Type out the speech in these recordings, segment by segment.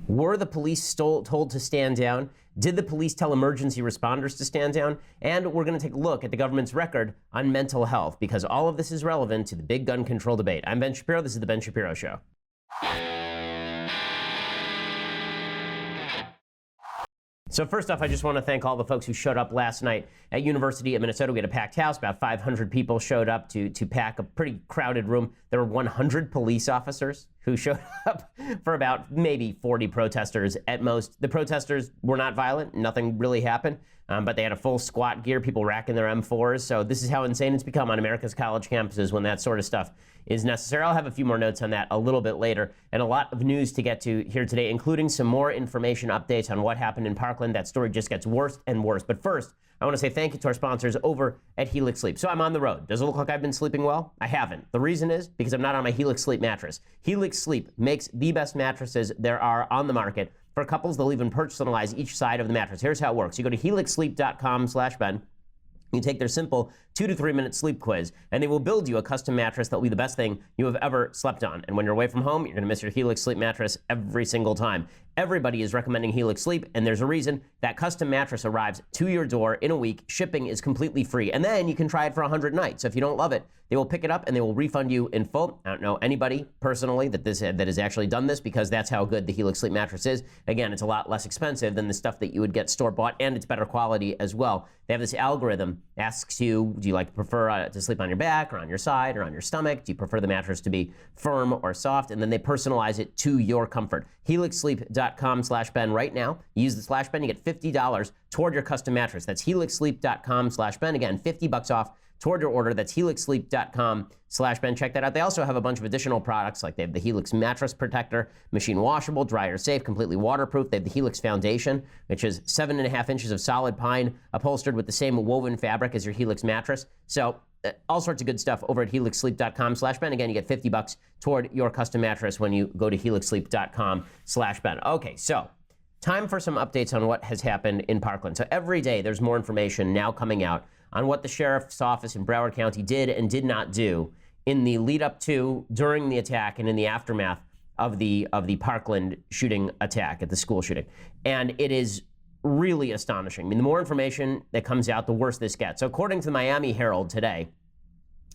Were the police told to stand down? Did the police tell emergency responders to stand down? And we're going to take a look at the government's record on mental health, because all of this is relevant to the big gun control debate. I'm Ben Shapiro. This is The Ben Shapiro Show. So first off, I just want to thank all the folks who showed up last night at University of Minnesota. We had a packed house. About 500 people showed up to pack a pretty crowded room. There were 100 police officers who showed up for about maybe 40 protesters at most. The protesters were not violent. Nothing really happened. But they had a full squad gear, people racking their M4s. So this is how insane it's become on America's college campuses when that sort of stuff is necessary. I'll have a few more notes on that a little bit later, and a lot of news to get to here today, including some more information updates on what happened in Parkland. That story just gets worse and worse. But first, I want to say thank you to our sponsors over at Helix Sleep. So I'm on the road. Does it look like I've been sleeping well? I haven't. The reason is because I'm not on my Helix Sleep mattress. Helix Sleep makes the best mattresses there are on the market. For couples, they'll even personalize each side of the mattress. Here's how it works. You go to helixsleep.com/Ben. You take their simple 2 to 3 minute sleep quiz, and they will build you a custom mattress that will be the best thing you have ever slept on. And when you're away from home, you're going to miss your Helix Sleep mattress every single time. Everybody is recommending Helix Sleep, and there's a reason. That custom mattress arrives to your door in a week. Shipping is completely free, and then you can try it for 100 nights. So if you don't love it, they will pick it up and they will refund you in full. I don't know anybody personally that has actually done this, because that's how good the Helix Sleep mattress is. Again, it's a lot less expensive than the stuff that you would get store-bought, and it's better quality as well. They have this algorithm, asks you, do you like to prefer to sleep on your back or on your side or on your stomach? Do you prefer the mattress to be firm or soft? And then they personalize it to your comfort. helixsleep.com/Ben right now. Use the /Ben, you get $50 toward your custom mattress. That's helixsleep.com/Ben. Again, $50 off toward your order. That's helixsleep.com/Ben. Check that out. They also have a bunch of additional products, like they have the Helix Mattress Protector, machine washable, dryer safe, completely waterproof. They have the Helix Foundation, which is 7.5 inches of solid pine upholstered with the same woven fabric as your Helix mattress. So all sorts of good stuff over at helixsleep.com/Ben. Again, you get $50 toward your custom mattress when you go to helixsleep.com/Ben. Okay, so time for some updates on what has happened in Parkland. So every day there's more information now coming out on what the sheriff's office in Broward County did and did not do in the lead up to, during the attack, and in the aftermath of the Parkland shooting attack, at the school shooting. And it is really astonishing. I mean, the more information that comes out, the worse this gets. So according to the Miami Herald today,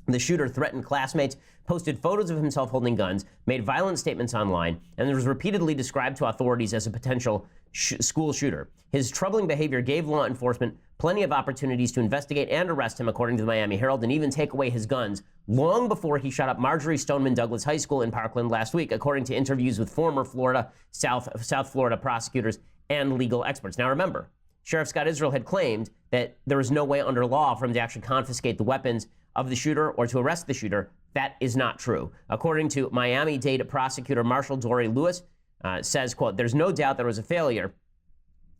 the shooter threatened classmates, posted photos of himself holding guns, made violent statements online, and was repeatedly described to authorities as a potential school shooter. His troubling behavior gave law enforcement plenty of opportunities to investigate and arrest him, according to the Miami Herald, and even take away his guns long before he shot up Marjorie Stoneman Douglas High School in Parkland last week, according to interviews with former South Florida prosecutors and legal experts. Now remember, Sheriff Scott Israel had claimed that there was no way under law for him to actually confiscate the weapons of the shooter or to arrest the shooter. That is not true. According to Miami-Dade prosecutor Marshall Dory Lewis, says, quote, "There's no doubt there was a failure.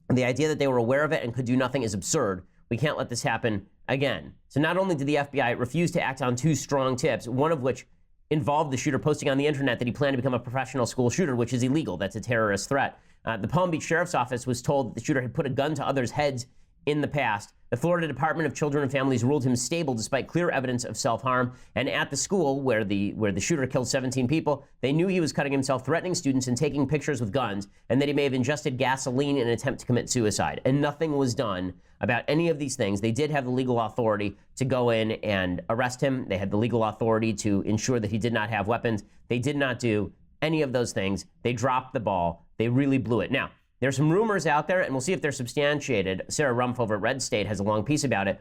The idea that they were aware of it and could do nothing is absurd. We can't let this happen again." So not only did the FBI refuse to act on 2 strong tips, one of which involved the shooter posting on the internet that he planned to become a professional school shooter, which is illegal. That's a terrorist threat. The Palm Beach Sheriff's Office was told that the shooter had put a gun to others' heads in the past. The Florida Department of Children and Families ruled him stable despite clear evidence of self-harm. And at the school where the shooter killed 17 people, they knew he was cutting himself, threatening students and taking pictures with guns, and that he may have ingested gasoline in an attempt to commit suicide. And nothing was done about any of these things. They did have the legal authority to go in and arrest him. They had the legal authority to ensure that he did not have weapons. They did not do any of those things. They dropped the ball. They really blew it. Now, there's some rumors out there, and we'll see if they're substantiated. Sarah Rumpf over at Red State has a long piece about it.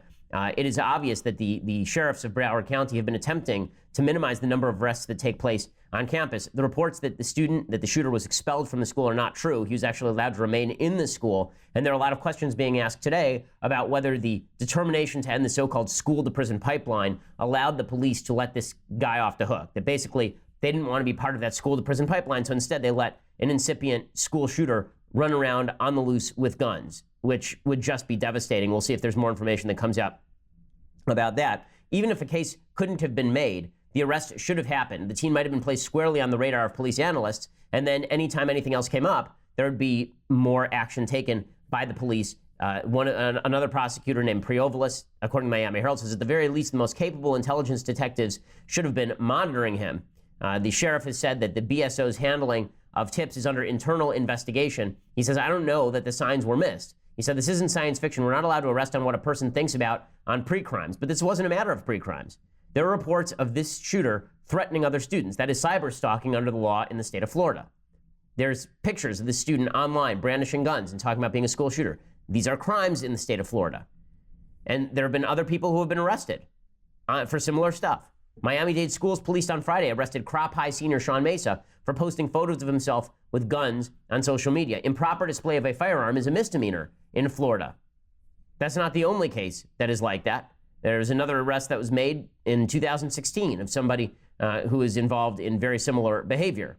It is obvious that the sheriffs of Broward County have been attempting to minimize the number of arrests that take place on campus. The reports that the shooter was expelled from the school are not true. He was actually allowed to remain in the school. And there are a lot of questions being asked today about whether the determination to end the so-called school-to-prison pipeline allowed the police to let this guy off the hook. That basically they didn't want to be part of that school-to-prison pipeline, so instead they let an incipient school shooter run around on the loose with guns, which would just be devastating. We'll see if there's more information that comes out about that. Even if a case couldn't have been made, the arrest should have happened. The teen might have been placed squarely on the radar of police analysts, and then anytime anything else came up, there would be more action taken by the police. Another prosecutor named Priovalis, according to Miami Herald, says at the very least the most capable intelligence detectives should have been monitoring him. The sheriff has said that the BSO's handling of tips is under internal investigation. He says, I don't know that the signs were missed. He said, this isn't science fiction. We're not allowed to arrest on what a person thinks about on pre-crimes. But this wasn't a matter of pre-crimes. There are reports of this shooter threatening other students. That is cyber stalking under the law in the state of Florida. There's pictures of this student online brandishing guns and talking about being a school shooter. These are crimes in the state of Florida. And there have been other people who have been arrested for similar stuff. Miami-Dade schools police on Friday arrested Crop High senior Sean Mesa for posting photos of himself with guns on social media. Improper display of a firearm is a misdemeanor in Florida. That's not the only case that is like that. There's another arrest that was made in 2016 of somebody who is involved in very similar behavior.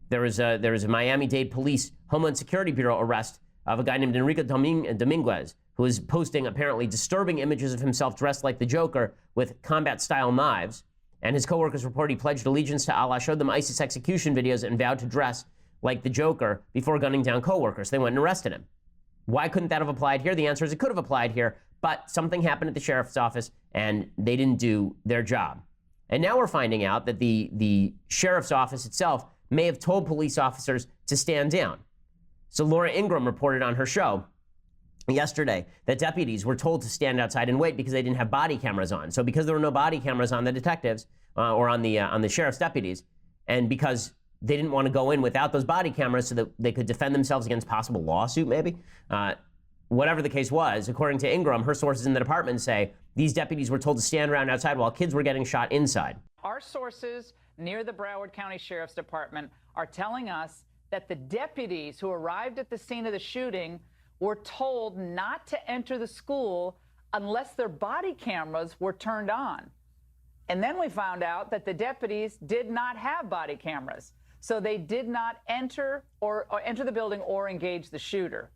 There was a Miami-Dade Police Homeland Security Bureau arrest of a guy named Enrique Dominguez, who is posting apparently disturbing images of himself dressed like the Joker with combat-style knives. And his coworkers report he pledged allegiance to Allah, showed them ISIS execution videos, and vowed to dress like the Joker before gunning down coworkers. They went and arrested him. Why couldn't that have applied here? The answer is it could have applied here, but something happened at the sheriff's office, and they didn't do their job. And now we're finding out that the sheriff's office itself may have told police officers to stand down. So Laura Ingraham reported on her show yesterday that deputies were told to stand outside and wait because they didn't have body cameras on. So because there were no body cameras on the detectives or on the sheriff's deputies, and because they didn't want to go in without those body cameras so that they could defend themselves against possible lawsuit, maybe, whatever the case was, according to Ingram, her sources in the department say these deputies were told to stand around outside while kids were getting shot inside. Our sources near the Broward County Sheriff's Department are telling us that the deputies who arrived at the scene of the shooting were told not to enter the school unless their body cameras were turned on. And then we found out that the deputies did not have body cameras, so they did not enter or enter the building or engage the shooter.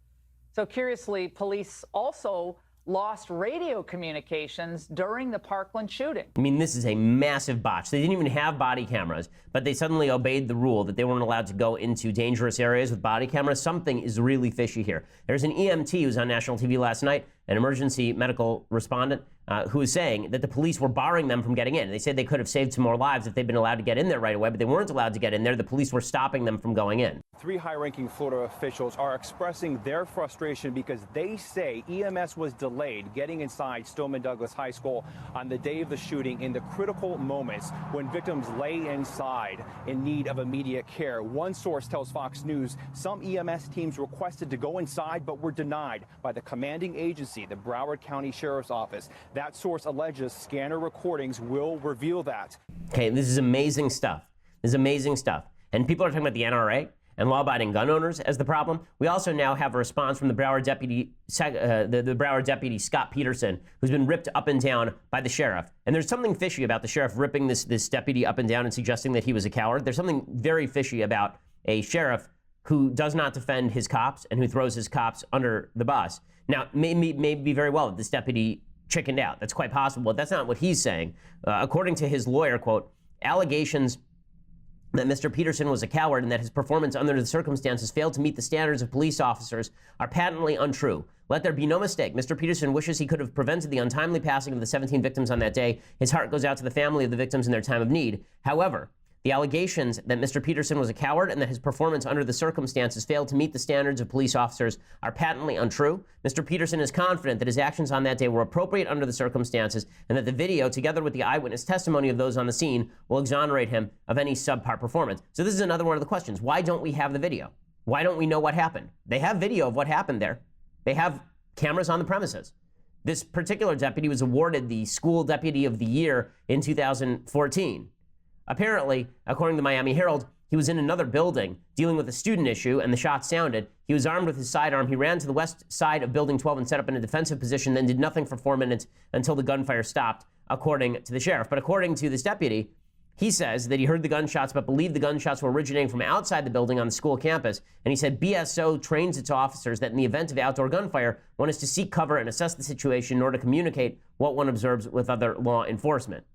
So curiously, police also lost radio communications during the Parkland shooting. I mean, this is a massive botch. They didn't even have body cameras, but they suddenly obeyed the rule that they weren't allowed to go into dangerous areas with body cameras. Something is really fishy here. There's an EMT who was on national TV last night, an emergency medical respondent, who was saying that the police were barring them from getting in. They said they could have saved some more lives if they'd been allowed to get in there right away, but they weren't allowed to get in there. The police were stopping them from going in. 3 high-ranking Florida officials are expressing their frustration because they say EMS was delayed getting inside Stoneman Douglas High School on the day of the shooting in the critical moments when victims lay inside in need of immediate care. One source tells Fox News some EMS teams requested to go inside but were denied by the commanding agency, the Broward County Sheriff's Office. That source alleges scanner recordings will reveal that. Okay, this is amazing stuff. This is amazing stuff. And people are talking about the NRA and law-abiding gun owners as the problem. We also now have a response from the Broward deputy, the Broward deputy Scott Peterson, who's been ripped up and down by the sheriff. And there's something fishy about the sheriff ripping this deputy up and down and suggesting that he was a coward. There's something very fishy about a sheriff who does not defend his cops and who throws his cops under the bus. Now, may be very well that this deputy chickened out. That's quite possible, but that's not what he's saying. According to his lawyer, quote, allegations that Mr. Peterson was a coward and that his performance under the circumstances failed to meet the standards of police officers are patently untrue. Let there be no mistake. Mr. Peterson wishes he could have prevented the untimely passing of the 17 victims on that day. His heart goes out to the family of the victims in their time of need. However, the allegations that Mr. Peterson was a coward and that his performance under the circumstances failed to meet the standards of police officers are patently untrue. Mr. Peterson is confident that his actions on that day were appropriate under the circumstances and that the video, together with the eyewitness testimony of those on the scene, will exonerate him of any subpar performance. So this is another one of the questions. Why don't we have the video? Why don't we know what happened? They have video of what happened there. They have cameras on the premises. This particular deputy was awarded the School Deputy of the Year in 2014. Apparently, according to the Miami Herald, he was in another building dealing with a student issue and the shots sounded. He was armed with his sidearm. He ran to the west side of Building 12 and set up in a defensive position, then did nothing for 4 minutes until the gunfire stopped, according to the sheriff. But according to this deputy, he says that he heard the gunshots but believed the gunshots were originating from outside the building on the school campus. And he said BSO trains its officers that in the event of outdoor gunfire, one is to seek cover and assess the situation in order to communicate what one observes with other law enforcement.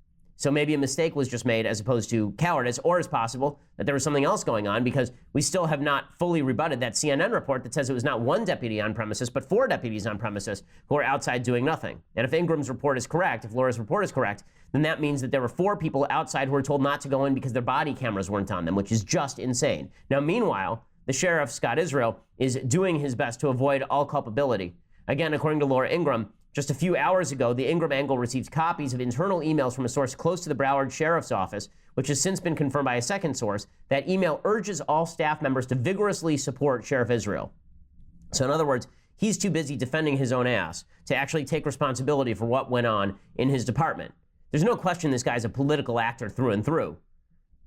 So maybe a mistake was just made as opposed to cowardice, or it's possible that there was something else going on, because we still have not fully rebutted that CNN report that says it was not one deputy on premises, but 4 deputies on premises who are outside doing nothing. And if Ingram's report is correct, if Laura's report is correct, then that means that there were 4 people outside who were told not to go in because their body cameras weren't on them, which is just insane. Now, meanwhile, the sheriff, Scott Israel, is doing his best to avoid all culpability. Again, according to Laura Ingraham, just a few hours ago, the Ingraham angle received copies of internal emails from a source close to the Broward Sheriff's Office, which has since been confirmed by a second source. That email urges all staff members to vigorously support Sheriff Israel. So in other words, he's too busy defending his own ass to actually take responsibility for what went on in his department. There's no question this guy's a political actor through and through.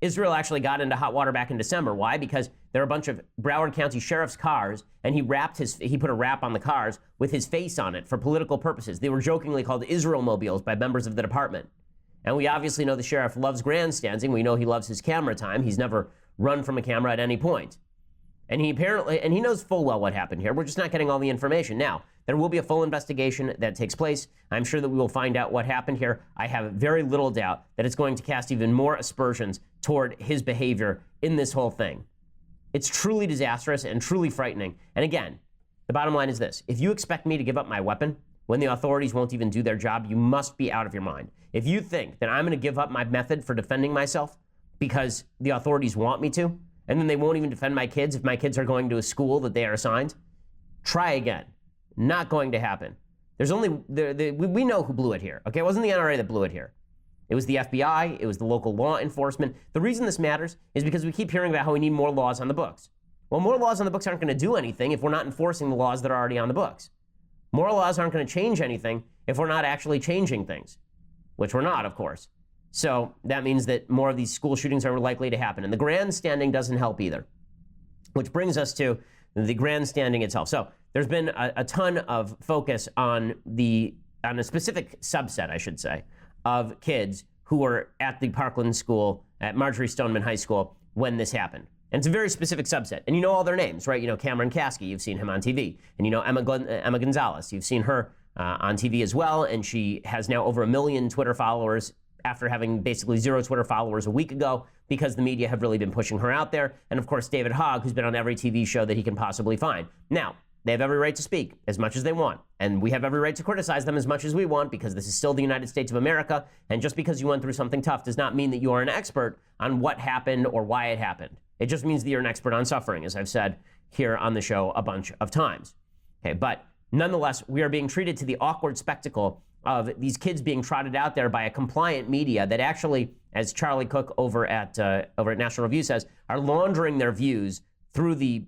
Israel actually got into hot water back in December. Why? Because there are a bunch of Broward County sheriff's cars, and he put a wrap on the cars with his face on it for political purposes. They were jokingly called Israel mobiles by members of the department. And we obviously know the sheriff loves grandstanding. We know he loves his camera time. He's never run from a camera at any point. And he knows full well what happened here. We're just not getting all the information. Now, there will be a full investigation that takes place. I'm sure that we will find out what happened here. I have very little doubt that it's going to cast even more aspersions toward his behavior in this whole thing. It's truly disastrous and truly frightening. And again, the bottom line is this. If you expect me to give up my weapon when the authorities won't even do their job, you must be out of your mind. If you think that I'm going to give up my method for defending myself because the authorities want me to, and then they won't even defend my kids if my kids are going to a school that they are assigned, try again. Not going to happen. We know who blew it here. Okay, it wasn't the NRA that blew it here. It was the FBI. It was the local law enforcement. The reason this matters is because we keep hearing about how we need more laws on the books. Well, more laws on the books aren't going to do anything if we're not enforcing the laws that are already on the books. More laws aren't going to change anything if we're not actually changing things, which we're not, of course. So that means that more of these school shootings are likely to happen. And the grandstanding doesn't help either, which brings us to the grandstanding itself. So there's been a ton of focus on a specific subset, I should say, of kids who were at the Parkland school, at Marjorie Stoneman High School, when this happened. And it's a very specific subset. And you know all their names, right? You know Cameron Kasky, you've seen him on TV. And you know Emma Gonzalez, you've seen her on TV as well. And she has now over 1 million Twitter followers after having basically 0 Twitter followers a week ago, because the media have really been pushing her out there. And of course, David Hogg, who's been on every TV show that he can possibly find. Now, they have every right to speak as much as they want. And we have every right to criticize them as much as we want, because this is still the United States of America. And just because you went through something tough does not mean that you are an expert on what happened or why it happened. It just means that you're an expert on suffering, as I've said here on the show a bunch of times. Okay, but nonetheless, we are being treated to the awkward spectacle of these kids being trotted out there by a compliant media that actually, as Charlie Cook over at National Review says, are laundering their views through the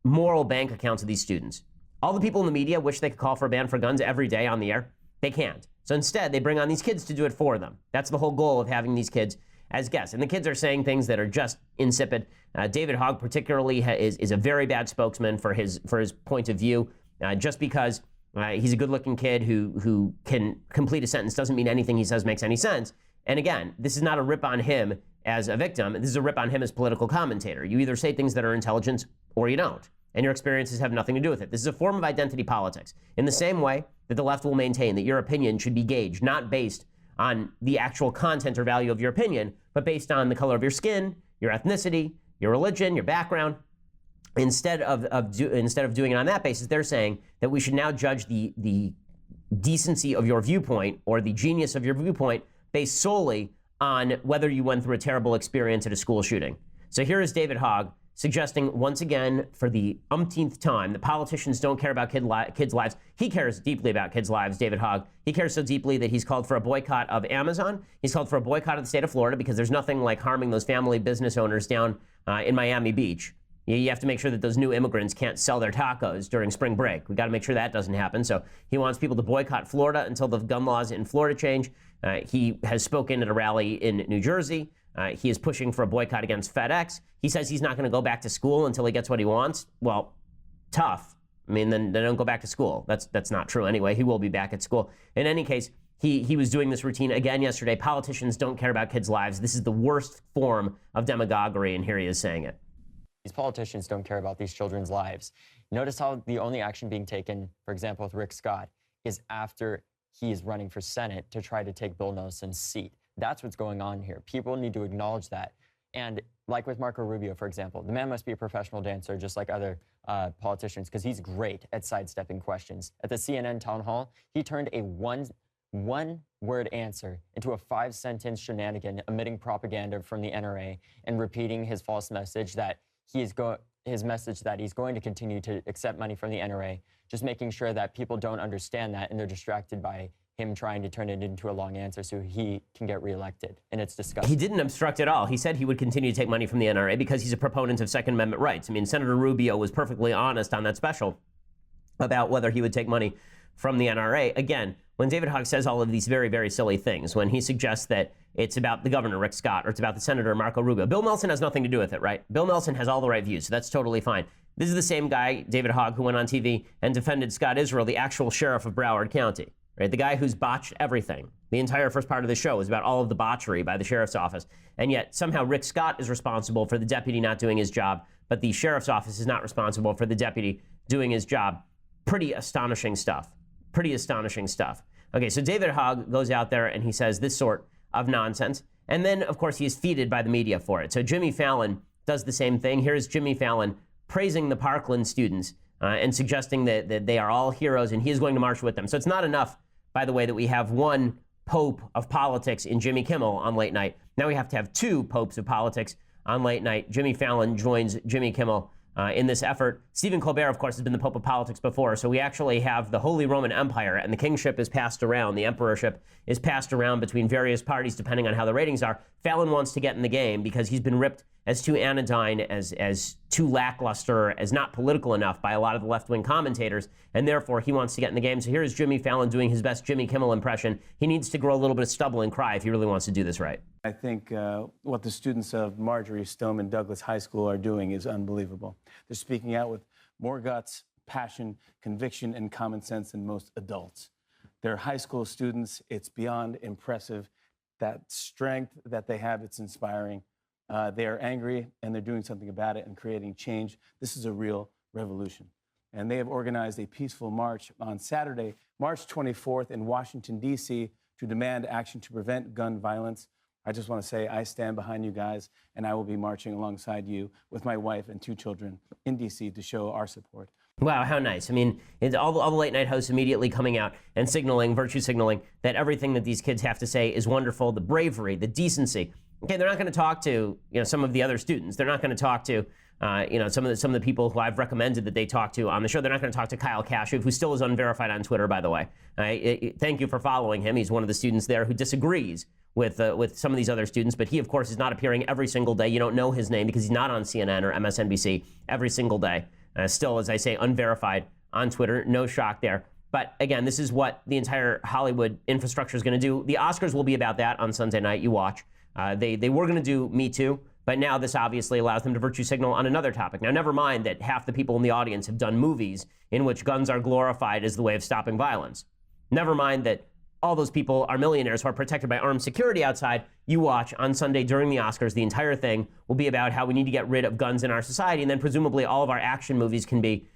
moral bank accounts of these students. All the people in the media wish they could call for a ban for guns every day on the air. They can't. So instead, they bring on these kids to do it for them. That's the whole goal of having these kids as guests. And the kids are saying things that are just insipid. David Hogg particularly is a very bad spokesman for his point of view. Just because he's a good-looking kid who can complete a sentence doesn't mean anything he says makes any sense. And again, this is not a rip on him as a victim. This is a rip on him as political commentator. You either say things that are intelligent or you don't. And your experiences have nothing to do with it. This is a form of identity politics. In the same way that the left will maintain that your opinion should be gauged, not based on the actual content or value of your opinion, but based on the color of your skin, your ethnicity, your religion, your background. Instead of doing it on that basis, they're saying that we should now judge the decency of your viewpoint or the genius of your viewpoint based solely on whether you went through a terrible experience at a school shooting. So here is David Hogg suggesting once again for the umpteenth time that politicians don't care about kids' lives. He cares deeply about kids' lives, David Hogg. He cares so deeply that he's called for a boycott of Amazon. He's called for a boycott of the state of Florida because there's nothing like harming those family business owners down in Miami Beach. You have to make sure that those new immigrants can't sell their tacos during spring break. We got to make sure that doesn't happen. So he wants people to boycott Florida until the gun laws in Florida change. He has spoken at a rally in New Jersey. He is pushing for a boycott against FedEx. He says he's not going to go back to school until he gets what he wants. Well, tough. I mean, then don't go back to school. That's not true anyway. He will be back at school. In any case, he was doing this routine again yesterday. Politicians don't care about kids' lives. This is the worst form of demagoguery, and here he is saying it. These politicians don't care about these children's lives. Notice how the only action being taken, for example, with Rick Scott, is after he is running for Senate to try to take Bill Nelson's seat. That's what's going on here. People need to acknowledge that. And like with Marco Rubio, for example, the man must be a professional dancer just like other politicians, because he's great at sidestepping questions. At the CNN town hall, he turned a one-word answer into a 5-sentence shenanigan, emitting propaganda from the NRA and repeating his false message that he's going to continue to accept money from the NRA, just making sure that people don't understand that and they're distracted by him trying to turn it into a long answer so he can get reelected. And it's disgusting. He didn't obstruct at all. He said he would continue to take money from the NRA because he's a proponent of Second Amendment rights. I mean, Senator Rubio was perfectly honest on that special about whether he would take money from the NRA. Again, when David Hogg says all of these very, very silly things, when he suggests that it's about the governor, Rick Scott, or it's about the senator, Marco Rubio, Bill Nelson has nothing to do with it, right? Bill Nelson has all the right views, so that's totally fine. This is the same guy, David Hogg, who went on TV and defended Scott Israel, the actual sheriff of Broward County, right? The guy who's botched everything. The entire first part of the show is about all of the botchery by the sheriff's office. And yet somehow Rick Scott is responsible for the deputy not doing his job, but the sheriff's office is not responsible for the deputy doing his job. Pretty astonishing stuff. Pretty astonishing stuff. Okay, so David Hogg goes out there and he says this sort of nonsense. And then, of course, he is feted by the media for it. So Jimmy Fallon does the same thing. Here's Jimmy Fallon praising the Parkland students and suggesting that they are all heroes and he is going to march with them. So it's not enough, by the way, that we have one pope of politics in Jimmy Kimmel on late night. Now we have to have two popes of politics on late night. Jimmy Fallon joins Jimmy Kimmel in this effort. Stephen Colbert, of course, has been the Pope of politics before, so we actually have the Holy Roman Empire, and the kingship is passed around, the emperorship is passed around between various parties depending on how the ratings are. Fallon wants to get in the game because he's been ripped as too anodyne, as too lackluster, as not political enough by a lot of the left-wing commentators, and therefore he wants to get in the game. So here's Jimmy Fallon doing his best Jimmy Kimmel impression. He needs to grow a little bit of stubble and cry if he really wants to do this right. I think what the students of Marjorie Stoneman Douglas High School are doing is unbelievable. They're speaking out with more guts, passion, conviction, and common sense than most adults. They're high school students. It's beyond impressive. That strength that they have, it's inspiring. They are angry, and they're doing something about it and creating change. This is a real revolution. And they have organized a peaceful march on Saturday, March 24th in Washington, D.C., to demand action to prevent gun violence. I just want to say I stand behind you guys, and I will be marching alongside you with my wife and 2 children in D.C. to show our support. Wow, how nice. I mean, it's all the late night hosts immediately coming out and signaling, virtue signaling, that everything that these kids have to say is wonderful, the bravery, the decency. Okay, they're not going to talk to, some of the other students. They're not going to talk to, some of the people who I've recommended that they talk to on the show. They're not going to talk to Kyle Kashuv, who still is unverified on Twitter, by the way. Thank you for following him. He's one of the students there who disagrees with some of these other students, but he, of course, is not appearing every single day. You don't know his name because he's not on CNN or MSNBC every single day. Still, as I say, unverified on Twitter. No shock there. But again, this is what the entire Hollywood infrastructure is going to do. The Oscars will be about that on Sunday night. You watch. They were going to do Me Too, but now this obviously allows them to virtue signal on another topic. Now, never mind that half the people in the audience have done movies in which guns are glorified as the way of stopping violence. Never mind that all those people are millionaires who are protected by armed security outside. You watch on Sunday during the Oscars, the entire thing will be about how we need to get rid of guns in our society, and then presumably all of our action movies can be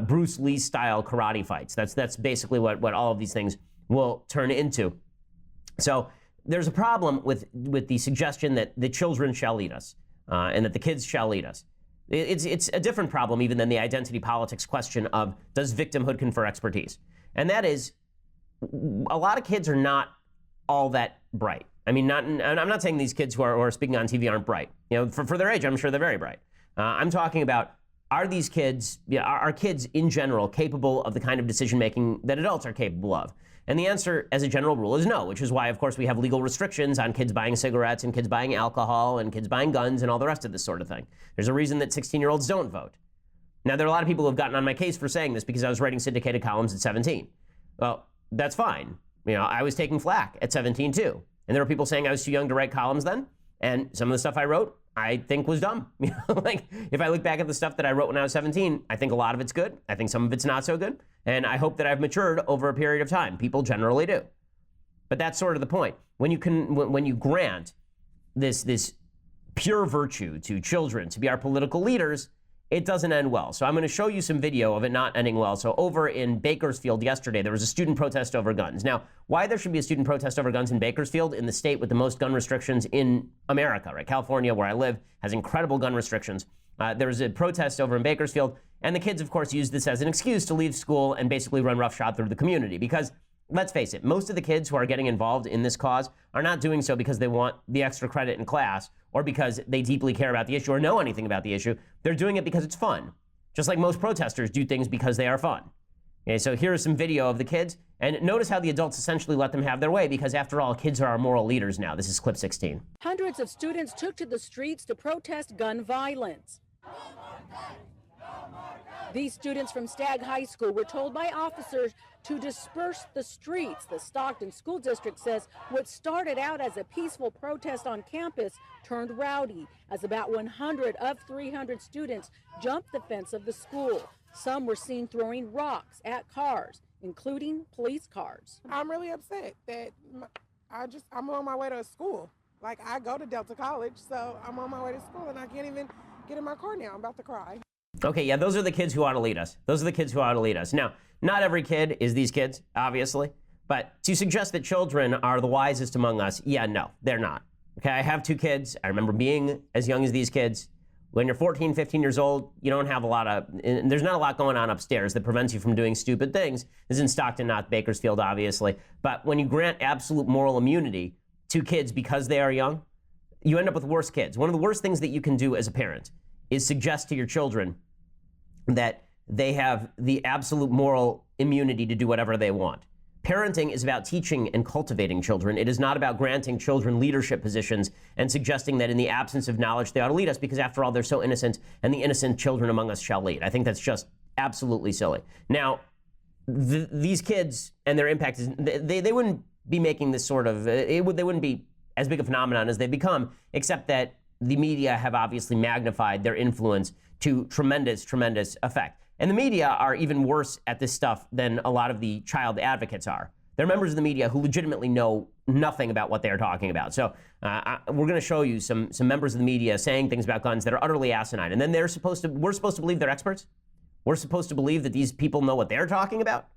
Bruce Lee-style karate fights. That's basically what all of these things will turn into. So there's a problem with the suggestion that the children shall lead us and that the kids shall lead us. It's a different problem even than the identity politics question of does victimhood confer expertise? And that is, a lot of kids are not all that bright. I mean, I'm not saying these kids who are speaking on TV aren't bright. For their age, I'm sure they're very bright. I'm talking about, are these kids, are kids in general capable of the kind of decision making that adults are capable of? And the answer, as a general rule, is no, which is why, of course, we have legal restrictions on kids buying cigarettes and kids buying alcohol and kids buying guns and all the rest of this sort of thing. There's a reason that 16-year-olds don't vote. Now, there are a lot of people who have gotten on my case for saying this because I was writing syndicated columns at 17. Well, that's fine. I was taking flack at 17 too. And there were people saying I was too young to write columns then. And some of the stuff I wrote, I think was dumb. Like, if I look back at the stuff that I wrote when I was 17, I think a lot of it's good. I think some of it's not so good. And I hope that I've matured over a period of time. People generally do. But that's sort of the point. When you grant this pure virtue to children to be our political leaders, it doesn't end well. So I'm going to show you some video of it not ending well. So over in Bakersfield yesterday, there was a student protest over guns. Now, why there should be a student protest over guns in Bakersfield, in the state with the most gun restrictions in America, right? California, where I live, has incredible gun restrictions. There was a protest over in Bakersfield, and the kids, of course, used this as an excuse to leave school and basically run roughshod through the community. Because, let's face it, most of the kids who are getting involved in this cause are not doing so because they want the extra credit in class or because they deeply care about the issue or know anything about the issue. They're doing it because it's fun. Just like most protesters do things because they are fun. Okay, so here's some video of the kids, and notice how the adults essentially let them have their way because, after all, kids are our moral leaders now. This is clip 16. Hundreds of students took to the streets to protest gun violence. These students from Stagg High School were told by officers to disperse the streets. The Stockton School District says what started out as a peaceful protest on campus turned rowdy as about 100 of 300 students jumped the fence of the school. Some were seen throwing rocks at cars, including police cars. I'm really upset that I'm on my way to school. Like, I go to Delta College, so I'm on my way to school and I can't even get in my car now. I'm about to cry. Okay, yeah, those are the kids who ought to lead us. Those are the kids who ought to lead us. Now, not every kid is these kids, obviously, but to suggest that children are the wisest among us, yeah, no, they're not. Okay, I have 2 kids. I remember being as young as these kids. When you're 14, 15 years old, you don't have there's not a lot going on upstairs that prevents you from doing stupid things. This is in Stockton, not Bakersfield, obviously. But when you grant absolute moral immunity to kids because they are young, you end up with worse kids. One of the worst things that you can do as a parent is suggest to your children that they have the absolute moral immunity to do whatever they want. Parenting is about teaching and cultivating children. It is not about granting children leadership positions and suggesting that in the absence of knowledge they ought to lead us because, after all, they're so innocent and the innocent children among us shall lead. I think that's just absolutely silly. Now, these kids and their impact is they wouldn't be making this sort of they wouldn't be as big a phenomenon as they've become, except that the media have obviously magnified their influence to tremendous effect. And the media are even worse at this stuff than a lot of the child advocates are. They're members of the media who legitimately know nothing about what they're talking about. So we're going to show you some members of the media saying things about guns that are utterly asinine. And then we're supposed to believe they're experts? We're supposed to believe that these people know what they're talking about?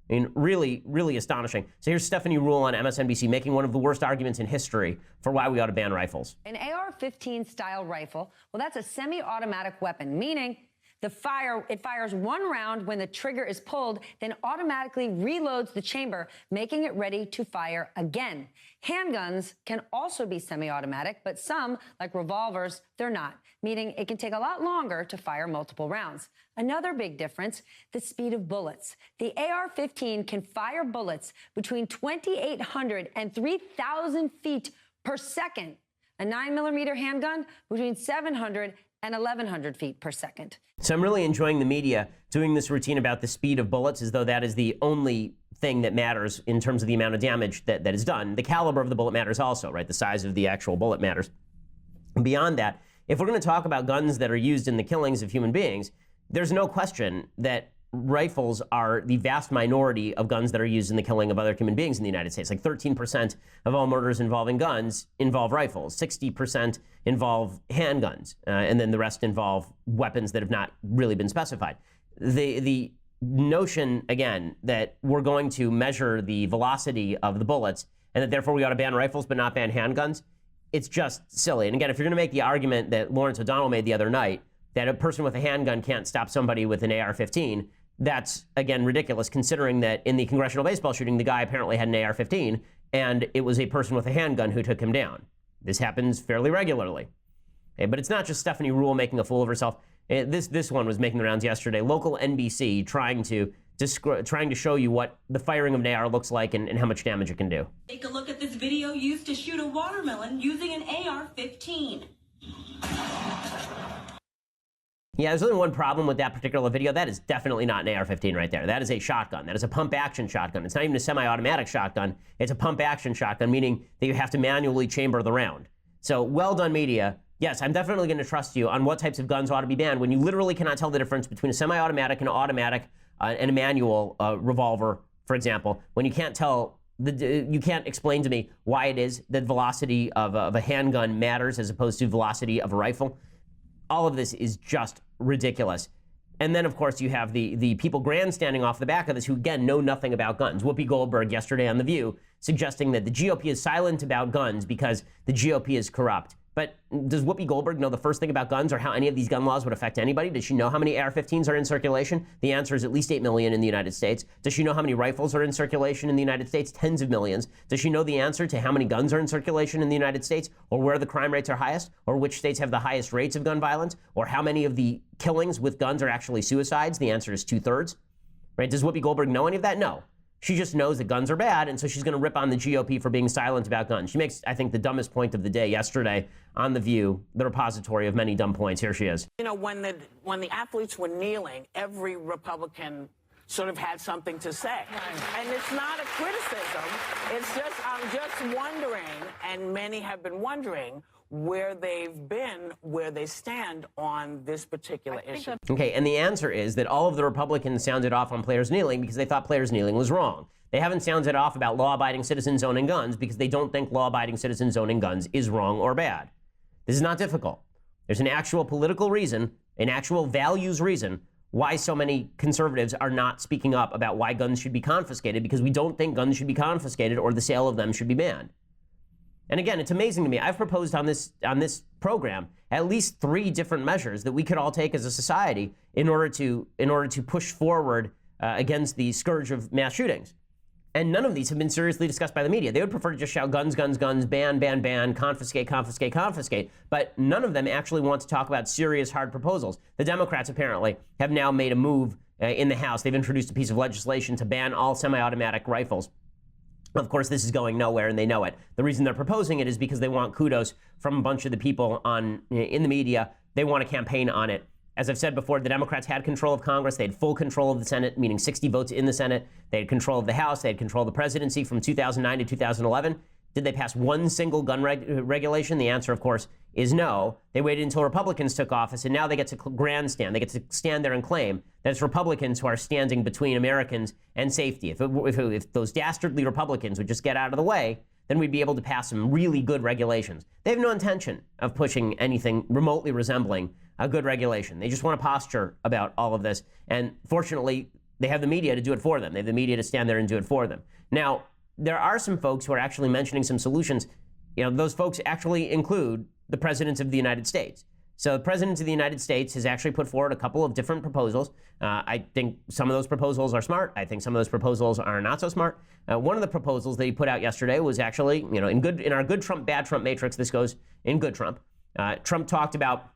I mean, really, really astonishing. So here's Stephanie Ruhle on MSNBC making one of the worst arguments in history for why we ought to ban rifles. An AR-15 style rifle, well, that's a semi-automatic weapon, meaning it fires one round when the trigger is pulled, then automatically reloads the chamber, making it ready to fire again. Handguns can also be semi-automatic, but some, like revolvers, they're not, meaning it can take a lot longer to fire multiple rounds. Another big difference, the speed of bullets. The AR-15 can fire bullets between 2,800 and 3,000 feet per second. A 9mm handgun between 700 and 1,100 feet per second. So I'm really enjoying the media doing this routine about the speed of bullets as though that is the only thing that matters in terms of the amount of damage that is done. The caliber of the bullet matters also, right? The size of the actual bullet matters. Beyond that, if we're going to talk about guns that are used in the killings of human beings, there's no question that rifles are the vast minority of guns that are used in the killing of other human beings in the United States. Like 13% of all murders involving guns involve rifles, 60% involve handguns, and then the rest involve weapons that have not really been specified. The notion, again, that we're going to measure the velocity of the bullets and that therefore we ought to ban rifles but not ban handguns, it's just silly. And again, if you're going to make the argument that Lawrence O'Donnell made the other night, that a person with a handgun can't stop somebody with an AR-15, that's, again, ridiculous, considering that in the congressional baseball shooting, the guy apparently had an AR-15, and it was a person with a handgun who took him down. This happens fairly regularly. Okay, but it's not just Stephanie Ruhle making a fool of herself. This one was making the rounds yesterday. Local NBC trying to show you what the firing of an AR looks like and how much damage it can do. Take a look at this video used to shoot a watermelon using an AR-15. Yeah, there's only one problem with that particular video. That is definitely not an AR-15 right there. That is a shotgun. That is a pump-action shotgun. It's not even a semi-automatic shotgun. It's a pump-action shotgun, meaning that you have to manually chamber the round. So, well done, media. Yes, I'm definitely going to trust you on what types of guns ought to be banned when you literally cannot tell the difference between a semi-automatic and an automatic and a manual revolver, for example, when you can't tell, you can't explain to me why it is that velocity of a handgun matters as opposed to velocity of a rifle. All of this is just ridiculous. And then, of course, you have the people grandstanding off the back of this who, again, know nothing about guns. Whoopi Goldberg yesterday on The View suggesting that the GOP is silent about guns because the GOP is corrupt. But does Whoopi Goldberg know the first thing about guns or how any of these gun laws would affect anybody? Does she know how many AR-15s are in circulation? The answer is at least 8 million in the United States. Does she know how many rifles are in circulation in the United States? Tens of millions. Does she know the answer to how many guns are in circulation in the United States, or where the crime rates are highest, or which states have the highest rates of gun violence, or how many of the killings with guns are actually suicides? The answer is 2/3. Right? Does Whoopi Goldberg know any of that? No. She just knows that guns are bad, and so she's going to rip on the GOP for being silent about guns. She makes, I think, the dumbest point of the day yesterday on The View, the repository of many dumb points. Here she is. You know, when the athletes were kneeling, every Republican sort of had something to say. Right. And it's not a criticism. It's just, I'm just wondering, and many have been wondering, where they've been, where they stand on this particular issue. Okay, and the answer is that all of the Republicans sounded off on players kneeling because they thought players kneeling was wrong. They haven't sounded off about law-abiding citizens owning guns because they don't think law-abiding citizens owning guns is wrong or bad. This is not difficult. There's an actual political reason, an actual values reason, why so many conservatives are not speaking up about why guns should be confiscated, because we don't think guns should be confiscated or the sale of them should be banned. And again, it's amazing to me. I've proposed on this program at least 3 different measures that we could all take as a society in order to push forward against the scourge of mass shootings. And none of these have been seriously discussed by the media. They would prefer to just shout guns, guns, guns, ban, ban, ban, confiscate, confiscate, confiscate. But none of them actually want to talk about serious, hard proposals. The Democrats apparently have now made a move in the House. They've introduced a piece of legislation to ban all semi-automatic rifles. Of course, this is going nowhere, and they know it. The reason they're proposing it is because they want kudos from a bunch of the people in the media. They want to campaign on it. As I've said before, the Democrats had control of Congress. They had full control of the Senate, meaning 60 votes in the Senate. They had control of the House. They had control of the presidency from 2009 to 2011. Did they pass one single gun regulation? The answer, of course, is no. They waited until Republicans took office, and now they get to grandstand. They get to stand there and claim that it's Republicans who are standing between Americans and safety. If those dastardly Republicans would just get out of the way, then we'd be able to pass some really good regulations. They have no intention of pushing anything remotely resembling a good regulation. They just want to posture about all of this. And fortunately, they have the media to do it for them. They have the media to stand there and do it for them. Now, there are some folks who are actually mentioning some solutions. You know, those folks actually include the presidents of the United States. So the president of the United States has actually put forward a couple of different proposals. I think some of those proposals are smart. I think some of those proposals are not so smart. One of the proposals that he put out yesterday was actually, you know, in our good Trump, bad Trump matrix, this goes in good Trump. Trump talked about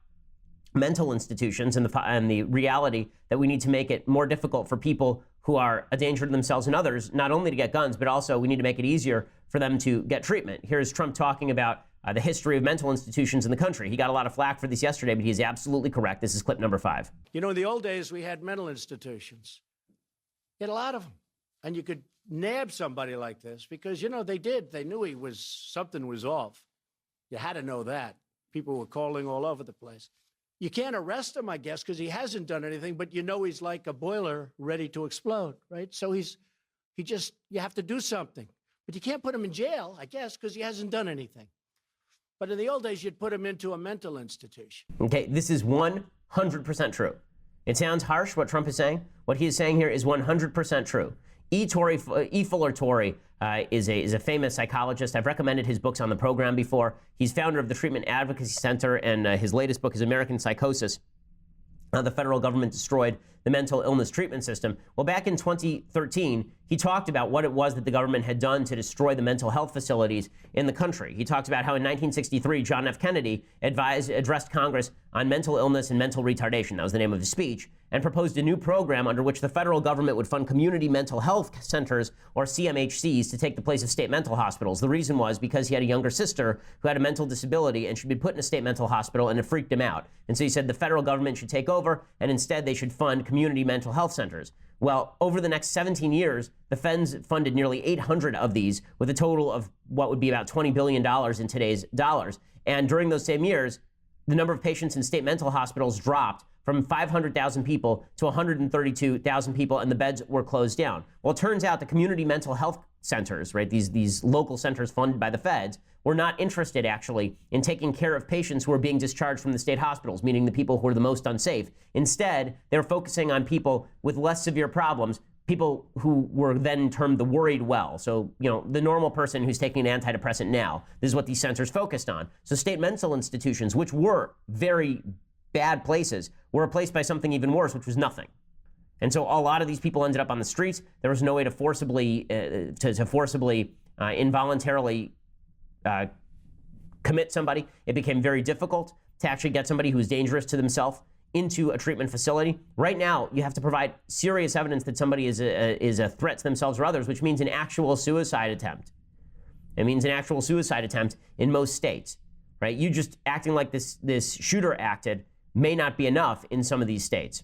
mental institutions and the reality that we need to make it more difficult for people who are a danger to themselves and others, not only to get guns, but also we need to make it easier for them to get treatment. Here's Trump talking about the history of mental institutions in the country. He got a lot of flack for this yesterday, but he's absolutely correct. This is clip number 5. You know, in the old days, we had mental institutions. You had a lot of them. And you could nab somebody like this because, you know, they did. They knew something was off. You had to know that. People were calling all over the place. You can't arrest him, I guess, because he hasn't done anything, but you know he's like a boiler ready to explode, right? So you have to do something. But you can't put him in jail, I guess, because he hasn't done anything. But in the old days, you'd put him into a mental institution. Okay, this is 100% true. It sounds harsh, what Trump is saying. What he is saying here is 100% true. E. Fuller Torrey is a famous psychologist. I've recommended his books on the program before. He's founder of the Treatment Advocacy Center, and his latest book is American Psychosis: How the Federal Government Destroyed the Mental Illness Treatment System. Well, back in 2013, he talked about what it was that the government had done to destroy the mental health facilities in the country. He talked about how in 1963, John F. Kennedy addressed Congress on mental illness and mental retardation. That was the name of his speech, and proposed a new program under which the federal government would fund community mental health centers, or CMHCs, to take the place of state mental hospitals. The reason was because he had a younger sister who had a mental disability and should be put in a state mental hospital, and it freaked him out. And so he said the federal government should take over, and instead they should fund community mental health centers. Well, over the next 17 years, the feds funded nearly 800 of these, with a total of what would be about $20 billion in today's dollars. And during those same years, the number of patients in state mental hospitals dropped from 500,000 people to 132,000 people, and the beds were closed down. Well, it turns out the community mental health centers, right, these local centers funded by the feds, were not interested actually in taking care of patients who were being discharged from the state hospitals, meaning the people who were the most unsafe. Instead, they were focusing on people with less severe problems, people who were then termed the worried well. So, the normal person who's taking an antidepressant now, this is what these centers focused on. So state mental institutions, which were very bad places, were replaced by something even worse, which was nothing. And so a lot of these people ended up on the streets. There was no way to forcibly, involuntarily commit somebody. It became very difficult to actually get somebody who was dangerous to themselves into a treatment facility. Right now, you have to provide serious evidence that somebody is a threat to themselves or others, which means an actual suicide attempt. It means an actual suicide attempt in most states, right? You just acting like this shooter acted may not be enough in some of these states.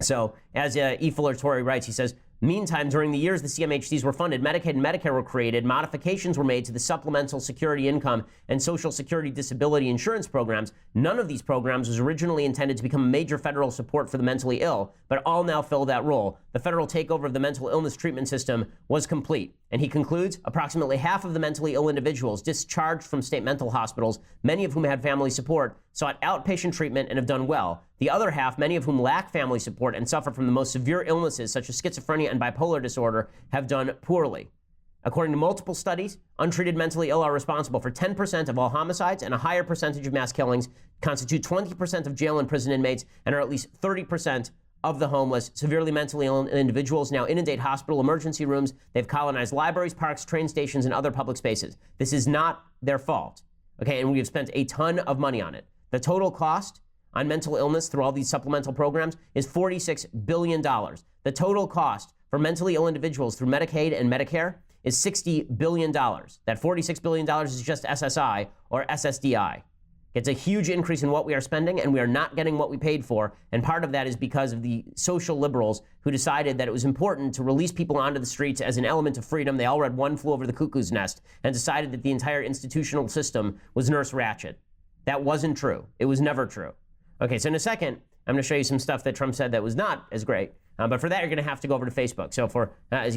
So as E. Fuller Torrey writes, he says, meantime, during the years the CMHCs were funded, Medicaid and Medicare were created, modifications were made to the supplemental security income and Social Security disability insurance programs. None of these programs was originally intended to become a major federal support for the mentally ill, but all now fill that role. The federal takeover of the mental illness treatment system was complete. And he concludes, approximately half of the mentally ill individuals discharged from state mental hospitals, many of whom had family support, sought outpatient treatment and have done well. The other half, many of whom lack family support and suffer from the most severe illnesses such as schizophrenia and bipolar disorder, have done poorly. According to multiple studies, untreated mentally ill are responsible for 10% of all homicides and a higher percentage of mass killings, constitute 20% of jail and prison inmates, and are at least 30% of the homeless. Severely mentally ill individuals now inundate hospital emergency rooms. They've colonized libraries, parks, train stations, and other public spaces. This is not their fault. Okay, and we've spent a ton of money on it. The total cost on mental illness through all these supplemental programs is $46 billion. The total cost for mentally ill individuals through Medicaid and Medicare is $60 billion. That $46 billion is just SSI or SSDI. It's a huge increase in what we are spending, and we are not getting what we paid for. And part of that is because of the social liberals who decided that it was important to release people onto the streets as an element of freedom. They all read One Flew Over the Cuckoo's Nest and decided that the entire institutional system was Nurse Ratched. That wasn't true. It was never true. Okay, so in a second, I'm going to show you some stuff that Trump said that was not as great. But for that, you're going to have to go over to Facebook. So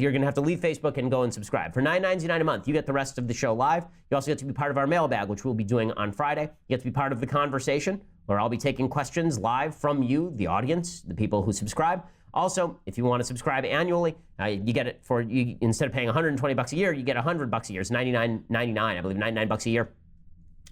you're going to have to leave Facebook and go and subscribe. For $9.99 a month, you get the rest of the show live. You also get to be part of our mailbag, which we'll be doing on Friday. You get to be part of the conversation, where I'll be taking questions live from you, the audience, the people who subscribe. Also, if you want to subscribe annually, you get it for instead of paying $120 a year, you get $100 a year. It's $99.99, I believe, $99 a year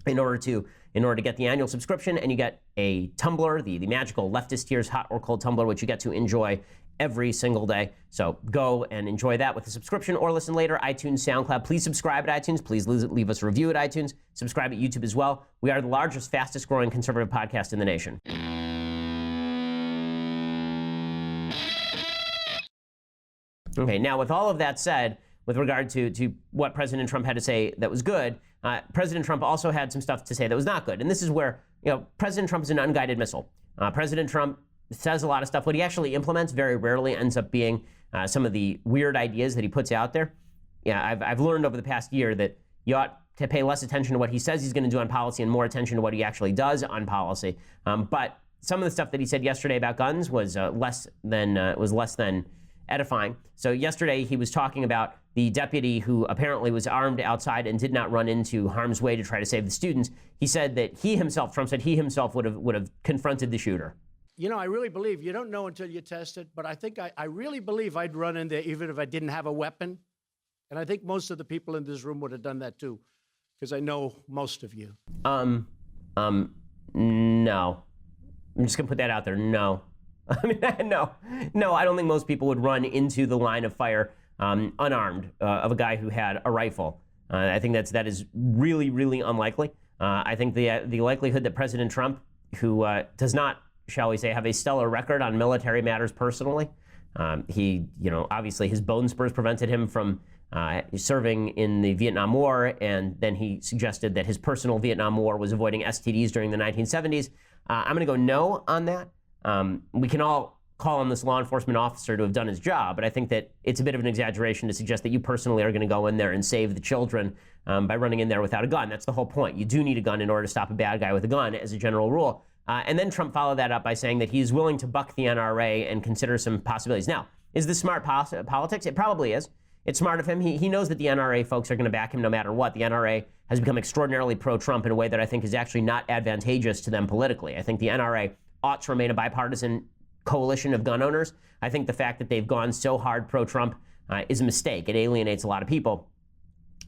in order to get the annual subscription, and you get a tumbler, the magical Leftist Tears hot or cold tumbler, which you get to enjoy every single day. So go and enjoy that with a subscription or listen later, iTunes, SoundCloud. Please subscribe at iTunes. Please leave us a review at iTunes. Subscribe at YouTube as well. We are the largest, fastest growing conservative podcast in the nation. Okay, now with all of that said, with regard to what President Trump had to say that was good, President Trump also had some stuff to say that was not good. And this is where, President Trump is an unguided missile. President Trump says a lot of stuff. What he actually implements very rarely ends up being some of the weird ideas that he puts out there. Yeah, I've learned over the past year that you ought to pay less attention to what he says he's going to do on policy and more attention to what he actually does on policy. But some of the stuff that he said yesterday about guns was less than edifying. So yesterday he was talking about the deputy who apparently was armed outside and did not run into harm's way to try to save the students. He said that Trump said he himself would have confronted the shooter. I really believe, you don't know until you test it, but I think I really believe I'd run in there even if I didn't have a weapon. And I think most of the people in this room would have done that too, because I know most of you. No. I'm just gonna put that out there, no. I mean, no, I don't think most people would run into the line of fire unarmed of a guy who had a rifle. I think that is really, really unlikely. I think the likelihood that President Trump, who does not, shall we say, have a stellar record on military matters personally, he, obviously his bone spurs prevented him from serving in the Vietnam War, and then he suggested that his personal Vietnam War was avoiding STDs during the 1970s. I'm going to go no on that. We can all call on this law enforcement officer to have done his job, but I think that it's a bit of an exaggeration to suggest that you personally are going to go in there and save the children by running in there without a gun. That's the whole point. You do need a gun in order to stop a bad guy with a gun, as a general rule. And then Trump followed that up by saying that he's willing to buck the NRA and consider some possibilities. Now, is this smart politics? It probably is. It's smart of him. He knows that the NRA folks are going to back him no matter what. The NRA has become extraordinarily pro-Trump in a way that I think is actually not advantageous to them politically. I think the NRA ought to remain a bipartisan coalition of gun owners. I think the fact that they've gone so hard pro-Trump is a mistake. It alienates a lot of people.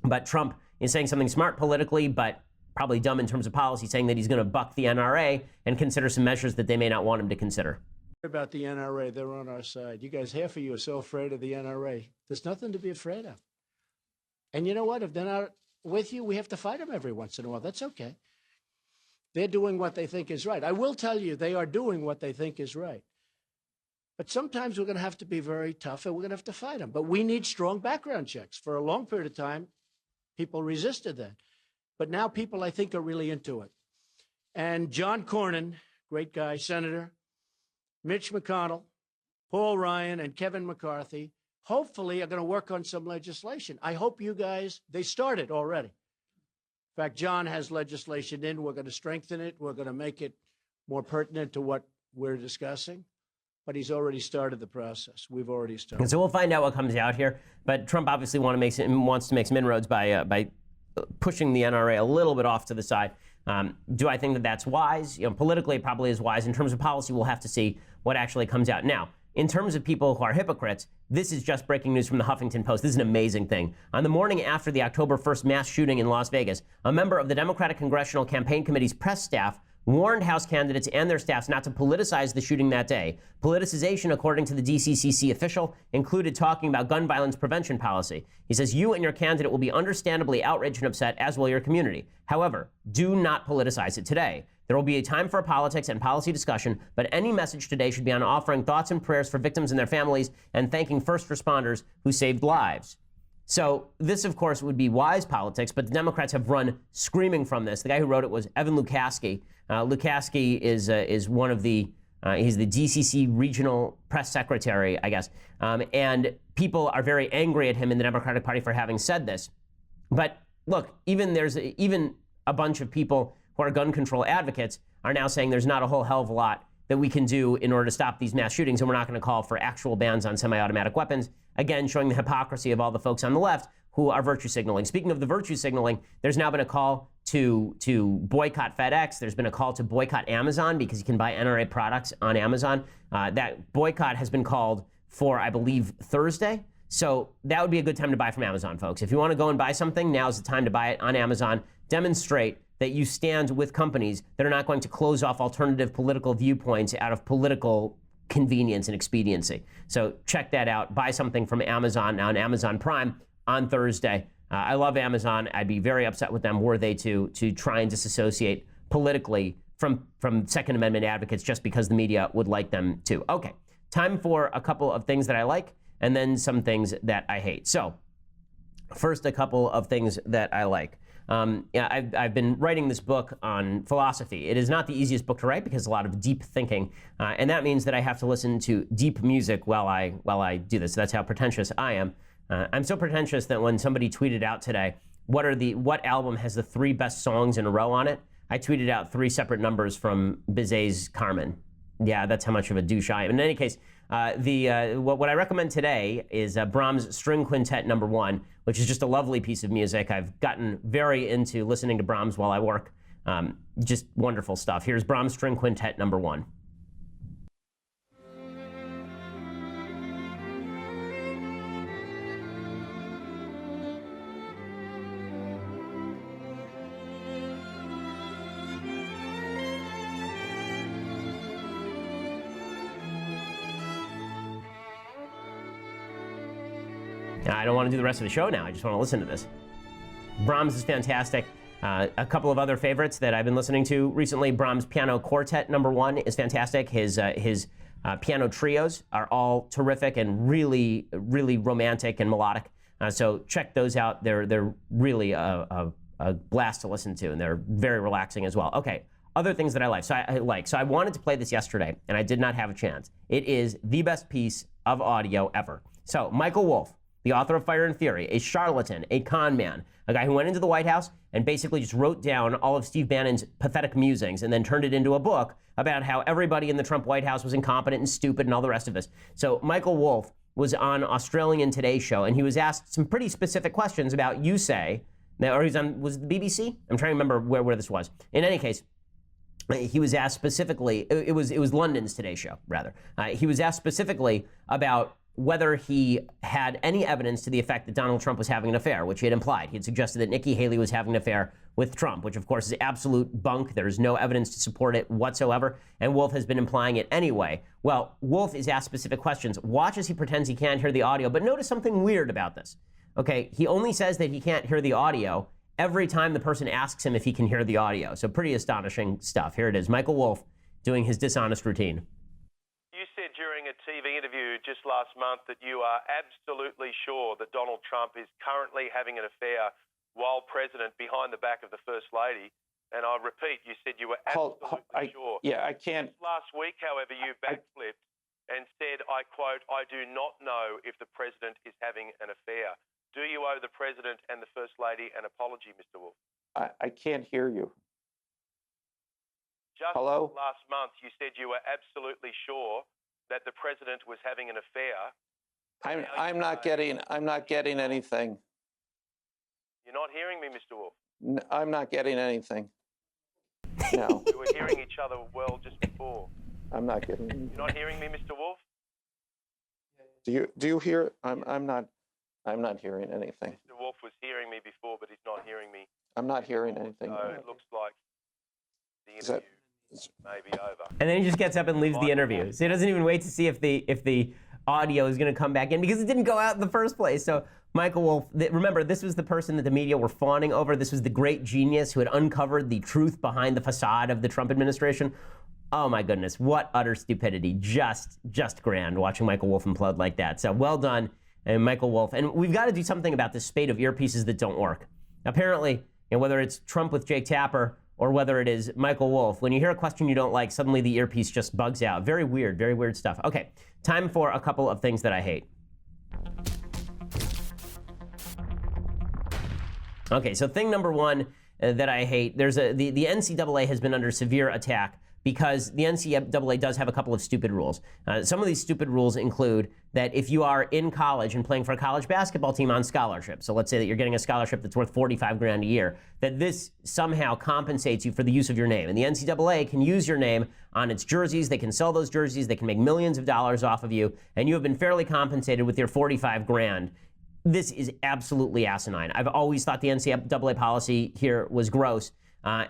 But Trump is saying something smart politically, but probably dumb in terms of policy, saying that he's going to buck the NRA and consider some measures that they may not want him to consider. About the NRA, they're on our side. You guys, half of you are so afraid of the NRA. There's nothing to be afraid of. And you know what? If they're not with you, we have to fight them every once in a while. That's okay. They're doing what they think is right. I will tell you, they are doing what they think is right. But sometimes we're going to have to be very tough and we're going to have to fight them. But we need strong background checks. For a long period of time, people resisted that. But now people, I think, are really into it. And John Cornyn, great guy, senator, Mitch McConnell, Paul Ryan, and Kevin McCarthy, hopefully are going to work on some legislation. I hope you guys, they started already. In fact, John has legislation in. We're going to strengthen it. We're going to make it more pertinent to what we're discussing. But he's already started the process. We've already started. And so we'll find out what comes out here. But Trump obviously wants to make some inroads by pushing the NRA a little bit off to the side. Do I think that that's wise? Politically, it probably is wise. In terms of policy, we'll have to see what actually comes out. Now, in terms of people who are hypocrites, this is just breaking news from the Huffington Post. This is an amazing thing. On the morning after the October 1st mass shooting in Las Vegas, a member of the Democratic Congressional Campaign Committee's press staff warned House candidates and their staffs not to politicize the shooting that day. Politicization, according to the DCCC official, included talking about gun violence prevention policy. He says, you and your candidate will be understandably outraged and upset, as will your community. However, do not politicize it today. There will be a time for politics and policy discussion, but any message today should be on offering thoughts and prayers for victims and their families and thanking first responders who saved lives. So this, of course, would be wise politics, but the Democrats have run screaming from this. The guy who wrote it was Evan Lukaski. Lukaski is one of the, he's the DCC regional press secretary, I guess. And people are very angry at him in the Democratic Party for having said this. But look, even a bunch of people who are gun control advocates are now saying there's not a whole hell of a lot that we can do in order to stop these mass shootings, and we're not going to call for actual bans on semi-automatic weapons. Again, showing the hypocrisy of all the folks on the left who are virtue signaling. Speaking of the virtue signaling, there's now been a call to boycott FedEx. There's been a call to boycott Amazon because you can buy NRA products on Amazon. That boycott has been called for, I believe, Thursday. So that would be a good time to buy from Amazon, folks. If you want to go and buy something, now's the time to buy it on Amazon. Demonstrate that you stand with companies that are not going to close off alternative political viewpoints out of political convenience and expediency. So check that out. Buy something from Amazon on Amazon Prime on Thursday. I love Amazon. I'd be very upset with them were they to try and disassociate politically from Second Amendment advocates just because the media would like them to. Okay, time for a couple of things that I like and then some things that I hate. So first, a couple of things that I like. I've been writing this book on philosophy. It is not the easiest book to write because a lot of deep thinking, and that means that I have to listen to deep music while I do this. That's how pretentious I am. I'm so pretentious that when somebody tweeted out today, what album has the 3 best songs in a row on it, I tweeted out 3 separate numbers from Bizet's Carmen. Yeah, that's how much of a douche I am. In any case, what I recommend today is Brahms' String Quintet No. 1, which is just a lovely piece of music. I've gotten very into listening to Brahms while I work. Just wonderful stuff. Here's Brahms' String Quintet No. 1. I don't want to do the rest of the show now. I just want to listen to this. Brahms is fantastic. A couple of other favorites that I've been listening to recently. Brahms' Piano Quartet No. 1 is fantastic. His piano trios are all terrific and really, really romantic and melodic. So check those out. They're really a blast to listen to, and they're very relaxing as well. Okay, other things that I like. So I wanted to play this yesterday, and I did not have a chance. It is the best piece of audio ever. So Michael Wolff, the author of Fire and Fury, a charlatan, a con man, a guy who went into the White House and basically just wrote down all of Steve Bannon's pathetic musings and then turned it into a book about how everybody in the Trump White House was incompetent and stupid and all the rest of this. So Michael Wolff was on Australian Today show, and he was asked some pretty specific questions about you say, or he's on, was it the BBC? I'm trying to remember where this was. In any case, he was asked specifically, it was London's Today show, rather. He was asked specifically about whether he had any evidence to the effect that Donald Trump was having an affair, which he had implied. He had suggested that Nikki Haley was having an affair with Trump, which of course is absolute bunk. There is no evidence to support it whatsoever, and Wolff has been implying it anyway. Well, Wolff is asked specific questions. Watch as he pretends he can't hear the audio, but notice something weird about this. Okay, he only says that he can't hear the audio every time the person asks him if he can hear the audio. So pretty astonishing stuff. Here it is, Michael Wolff doing his dishonest routine. You said during a TV interview just last month that you are absolutely sure that Donald Trump is currently having an affair while president behind the back of the First Lady. And I repeat, you said you were absolutely sure. Yeah, I can't. Last week, however, you backflipped and said, I quote, I do not know if the president is having an affair. Do you owe the president and the First Lady an apology, Mr. Wolff? I can't hear you. Just Hello? last month, you said you were absolutely sure that the president was having an affair. I'm not getting anything. You're not hearing me, Mr. Wolff? I'm not getting anything. No. We were hearing each other well just before. I'm not getting anything. You're not hearing me, Mr. Wolff? Do you hear? I'm not hearing anything. Mr. Wolff was hearing me before, but he's not hearing me. I'm not hearing anything. So it looks like the interview may be over. And then he just gets up and leaves the interview. So he doesn't even wait to see if the audio is going to come back in because it didn't go out in the first place. So Michael Wolff, remember, this was the person that the media were fawning over. This was the great genius who had uncovered the truth behind the facade of the Trump administration. Oh my goodness, what utter stupidity. Just grand watching Michael Wolff implode like that. So well done, Michael Wolff. And we've got to do something about this spate of earpieces that don't work. Apparently, whether it's Trump with Jake Tapper or whether it is Michael Wolff, when you hear a question you don't like, suddenly the earpiece just bugs out. Very weird stuff. Okay, time for a couple of things that I hate. Okay, so thing number one that I hate, the NCAA has been under severe attack because the NCAA does have a couple of stupid rules. Some of these stupid rules include that if you are in college and playing for a college basketball team on scholarship, so let's say that you're getting a scholarship that's worth $45,000 a year, that this somehow compensates you for the use of your name. And the NCAA can use your name on its jerseys. They can sell those jerseys. They can make millions of dollars off of you, and you have been fairly compensated with your $45,000. This is absolutely asinine. I've always thought the NCAA policy here was gross.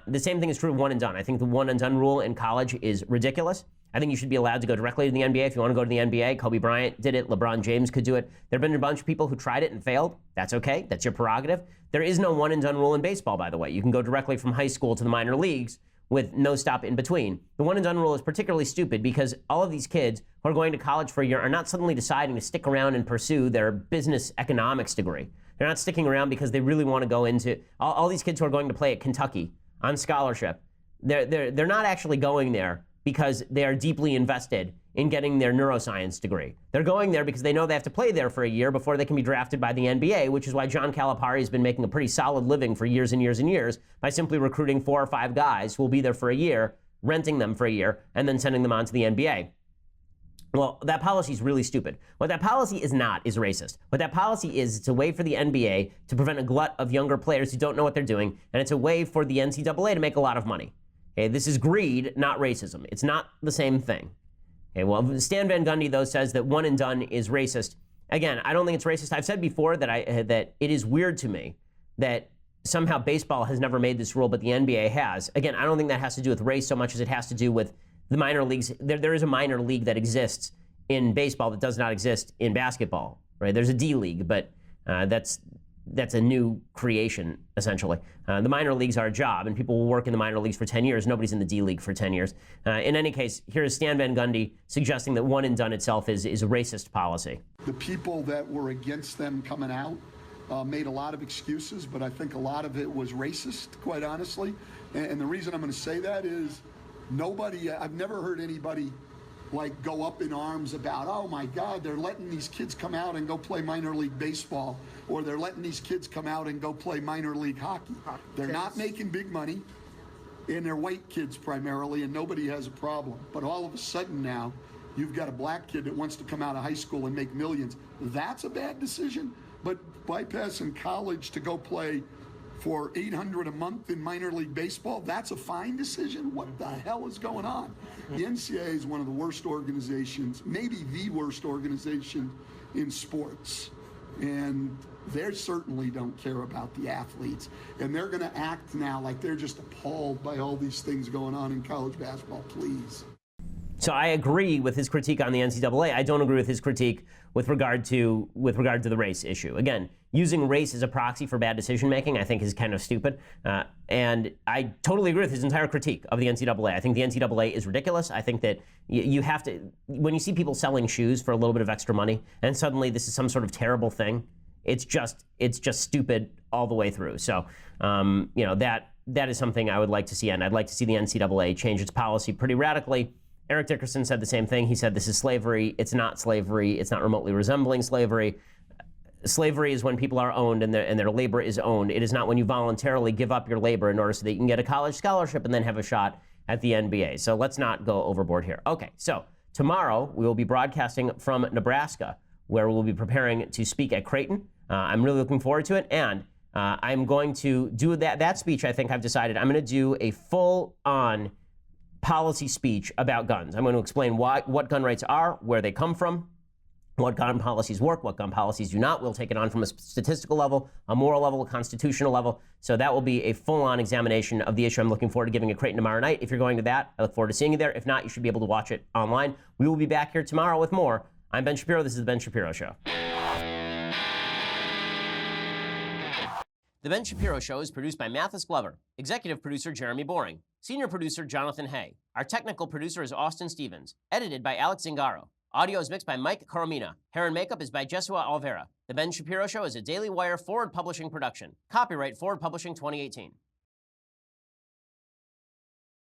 The same thing is true of one and done. I think the one and done rule in college is ridiculous. I think you should be allowed to go directly to the NBA. If you want to go to the NBA, Kobe Bryant did it. LeBron James could do it. There have been a bunch of people who tried it and failed. That's okay. That's your prerogative. There is no one and done rule in baseball, by the way. You can go directly from high school to the minor leagues with no stop in between. The one and done rule is particularly stupid because all of these kids who are going to college for a year are not suddenly deciding to stick around and pursue their business economics degree. They're not sticking around because they really want to go into, all these kids who are going to play at Kentucky on scholarship, they're not actually going there because they are deeply invested in getting their neuroscience degree. They're going there because they know they have to play there for a year before they can be drafted by the NBA, which is why John Calipari has been making a pretty solid living for years and years and years by simply recruiting 4 or 5 guys who will be there for a year, renting them for a year, and then sending them on to the NBA. Well, that policy is really stupid. What that policy is not is racist. What that policy is, it's a way for the NBA to prevent a glut of younger players who don't know what they're doing, and it's a way for the NCAA to make a lot of money. Okay, this is greed, not racism. It's not the same thing. Okay, well, Stan Van Gundy, though, says that one and done is racist. Again, I don't think it's racist. I've said before that that it is weird to me that somehow baseball has never made this rule, but the NBA has. Again, I don't think that has to do with race so much as it has to do with the minor leagues. There is a minor league that exists in baseball that does not exist in basketball, right? There's a D league, but that's a new creation, essentially. The minor leagues are a job, and people will work in the minor leagues for 10 years. Nobody's in the D league for 10 years. In any case, here's Stan Van Gundy suggesting that one and done itself is a racist policy. The people that were against them coming out made a lot of excuses, but I think a lot of it was racist, quite honestly. And the reason I'm going to say that is I've never heard anybody like go up in arms about, oh my God, they're letting these kids come out and go play minor league baseball, or they're letting these kids come out and go play minor league hockey. They're not making big money, and they're white kids primarily, and nobody has a problem. But all of a sudden now, you've got a black kid that wants to come out of high school and make millions. That's a bad decision. But bypassing college to go play for $800 a month in minor league baseball, that's a fine decision? What the hell is going on? The NCAA is one of the worst organizations, maybe the worst organization in sports. And they certainly don't care about the athletes. And they're going to act now like they're just appalled by all these things going on in college basketball. Please. So I agree with his critique on the NCAA. I don't agree with his critique with regard to the race issue. Again, using race as a proxy for bad decision making, I think, is kind of stupid. And I totally agree with his entire critique of the NCAA. I think the NCAA is ridiculous. I think that you have to, when you see people selling shoes for a little bit of extra money, and suddenly this is some sort of terrible thing, it's just stupid all the way through. So that is something I would like to see, and I'd like to see the NCAA change its policy pretty radically. Eric Dickerson said the same thing. He said this is slavery. It's not slavery. It's not remotely resembling slavery. Slavery is when people are owned and their labor is owned. It is not when you voluntarily give up your labor in order so that you can get a college scholarship and then have a shot at the NBA. So let's not go overboard here. Okay, so tomorrow we will be broadcasting from Nebraska, where we'll be preparing to speak at Creighton. I'm really looking forward to it, and I'm going to do that speech. I think I've decided I'm going to do a full-on policy speech about guns. I'm going to explain what gun rights are, where they come from, what gun policies work, what gun policies do not. We'll take it on from a statistical level, a moral level, a constitutional level. So that will be a full-on examination of the issue. I'm looking forward to giving a Creighton tomorrow night. If you're going to that, I look forward to seeing you there. If not, you should be able to watch it online. We will be back here tomorrow with more. I'm Ben Shapiro. This is The Ben Shapiro Show. The Ben Shapiro Show is produced by Mathis Glover, executive producer Jeremy Boring, senior producer Jonathan Hay. Our technical producer is Austin Stevens, edited by Alex Zingaro. Audio is mixed by Mike Coromina. Hair and makeup is by Jesua Alvera. The Ben Shapiro Show is a Daily Wire Forward Publishing production. Copyright Forward Publishing 2018.